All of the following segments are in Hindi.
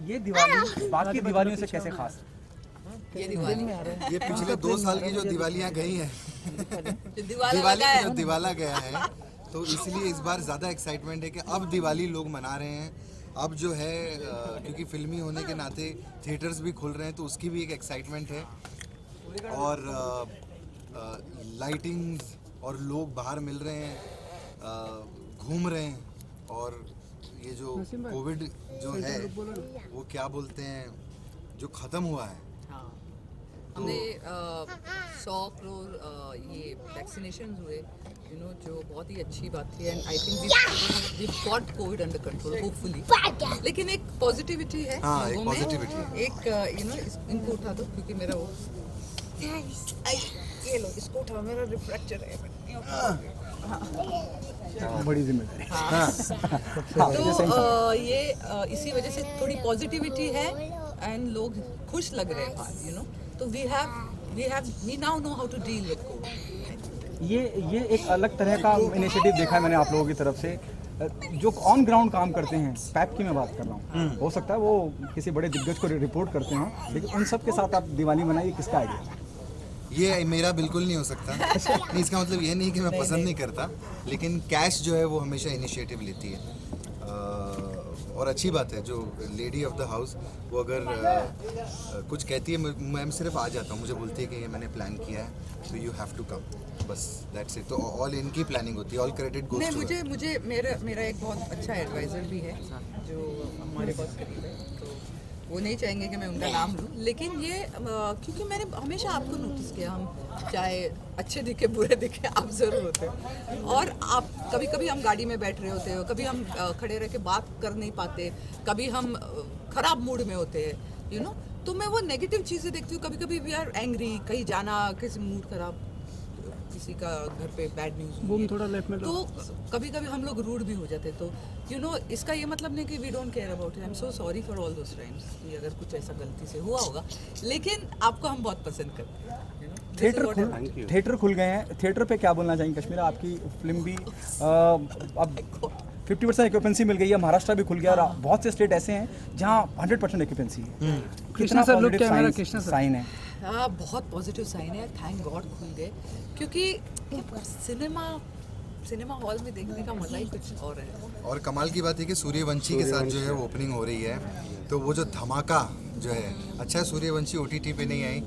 ये दिवाली बाकी दिवालियों से कैसे खास? ये दिवाली ये पिछले 2 साल की जो दिवालियाँ गई हैं, दिवाली दिवाली में जो दिवाला गया है, तो इसलिए इस बार ज़्यादा एक्साइटमेंट है कि अब दिवाली लोग मना रहे हैं। अब जो है क्योंकि फिल्मी होने के नाते थिएटर्स भी खुल रहे हैं, तो उसकी भी एक एक्साइटमेंट है। और लाइटिंग्स और लोग बाहर मिल रहे हैं, घूम रहे हैं। और ये जो कोविड जो है वो क्या बोलते हैं, जो ख़त्म हुआ है, हाँ, हमने 100 करोड़ ये वैक्सीनेशन हुए, जो बहुत ही अच्छी बात थी। And I think we got covid under control hopefully. लेकिन एक पॉजिटिविटी है हाँ, एक लोगों में। पॉजिटिविटी है। एक इनको उठा दो क्योंकि मेरा वो ये लो, इसको उठाओ, मेरा रिफ्रैक्चर है। बड़ी जिम्मेदारी। तो ये इसी वजह से थोड़ी पॉजिटिविटी है एंड लोग खुश लग रहे हैं बाहर, तो we now know how to deal with covid. ये एक अलग तरह का इनिशिएटिव देखा है मैंने आप लोगों की तरफ से, जो ऑन ग्राउंड काम करते हैं। पैप की मैं बात कर रहा हूँ, हो सकता है वो किसी बड़े दिग्गज को रिपोर्ट करते हैं, लेकिन उन सब के साथ आप दिवाली मनाइए, किसका आइडिया? ये मेरा बिल्कुल नहीं हो सकता। नहीं, इसका मतलब ये नहीं कि मैं पसंद नहीं करता, लेकिन कैश जो है वो हमेशा इनिशिएटिव लेती है। और अच्छी बात है, जो लेडी ऑफ द हाउस वो अगर कुछ कहती है, मैं सिर्फ आ जाता हूँ, मुझे बोलती है कि ये मैंने प्लान किया है, तो यू हैव टू कम, बस दैट्स इट। तो ऑल इनकी प्लानिंग होती है, all credit goes to her. मुझे मेरा एक बहुत अच्छा एडवाइज़र भी है जो हमारे बहुत करीब है, तो वो नहीं चाहेंगे कि मैं उनका नाम लूँ। लेकिन ये क्योंकि मैंने हमेशा आपको नोटिस किया, हम चाहे अच्छे दिखे बुरे दिखे, आप ज़रूर होते हो। और आप कभी कभी हम गाड़ी में बैठ रहे होते हो, कभी हम खड़े रह के बात कर नहीं पाते, कभी हम ख़राब मूड में होते हैं, तो मैं वो नेगेटिव चीज़ें देखती हूँ। कभी कभी वी आर एंग्री, कहीं जाना, किसी मूड ख़राब, किसी का घर पे बैड न्यूज़, थोड़ा लेफ्ट में तो कभी कभी हम लोग रूड भी हो जाते। तो इसका ये मतलब नहीं कि we don't care about it. I am so sorry for all those times कि अगर कुछ ऐसा गलती से हुआ होगा, लेकिन आपको हम बहुत पसंद करते हैं। थिएटर खुल गए हैं, थिएटर पे क्या बोलना चाहेंगे कश्मीरा? आपकी फिल्म भी अब 50% एक्यूपेंसी मिल गई है, महाराष्ट्र भी खुल गया, और बहुत से स्टेट ऐसे हैं जहाँ 100% एक्यूपेंसी है। कितना पॉजिटिव साइन है? हाँ, बहुत पॉजिटिव साइन है। थैंक गॉड खुल गए, क्योंकि सिनेमा हॉल में देखने का मजा ही कुछ और है। और कमाल की बात है कि सूर्यवंशी के साथ जो है वो ओपनिंग हो रही है, तो वो जो धमाका जो है, अच्छा है सूर्यवंशी OTT पे नहीं आई,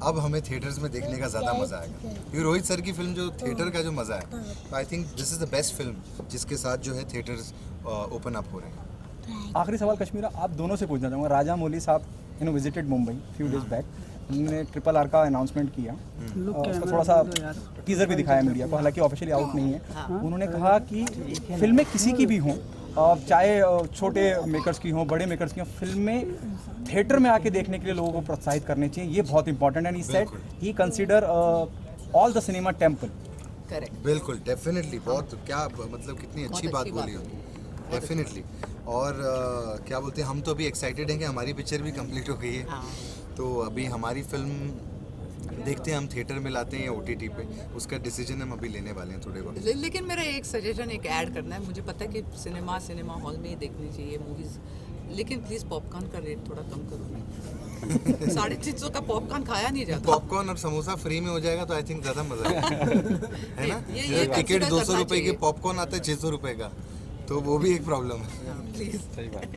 अब हमें थिएटर्स में देखने का ज़्यादा मज़ा आएगा। क्योंकि रोहित सर की फिल्म जो थिएटर का जो मज़ा है, I think this is the best film जिसके साथ जो है थिएटर्स ओपन अप हो रहे हैं। आखिरी सवाल कश्मीरा, आप दोनों से पूछना चाहूँगा। राजा मौली साहब visited Mumbai few days back, उन्होंने RRR का अनाउंसमेंट किया, उसका थोड़ा सा टीज़र भी दिखाया मीडिया को, हालांकि ऑफिशियली आउट नहीं है। उन्होंने कहा कि फिल्में किसी की भी हों, चाहे छोटे मेकर्स की हों, बड़े मेकर्स की हों, फिल्में थिएटर में आके देखने के लिए लोगों को प्रोत्साहित करनी चाहिए, ये बहुत इंपॉर्टेंट है। He said he consider all the cinema temple. Correct, बिल्कुल, डेफिनेटली, बहुत क्या मतलब कितनी अच्छी बात बोली हो, डेफिनेटली। और क्या बोलते हैं, हम तो अभी एक्साइटेड हैं कि हमारी पिक्चर भी कंप्लीट हो गई है, तो अभी हमारी फिल्म देखते हैं हम थिएटर में लाते हैं या OTT पे, उसका डिसीजन हम अभी लेने वाले हैं थोड़े वक्त। लेकिन मेरा एक सजेशन, एक ऐड करना है। मुझे पता है कि सिनेमा हॉल में ही देखनी चाहिए मूवीज़, लेकिन प्लीज़ पॉपकॉर्न का रेट थोड़ा कम करो। 350 का पॉपकॉर्न खाया नहीं जाता। पॉपकॉर्न और समोसा फ्री में हो जाएगा तो आई थिंक ज़्यादा मज़ा आएगा, है ना? ये टिकट consider 200 करना रुपये की, चाहिए। पॉपकॉर्न आता है 600 रुपये का, तो वो भी एक प्रॉब्लम है। प्लीज़।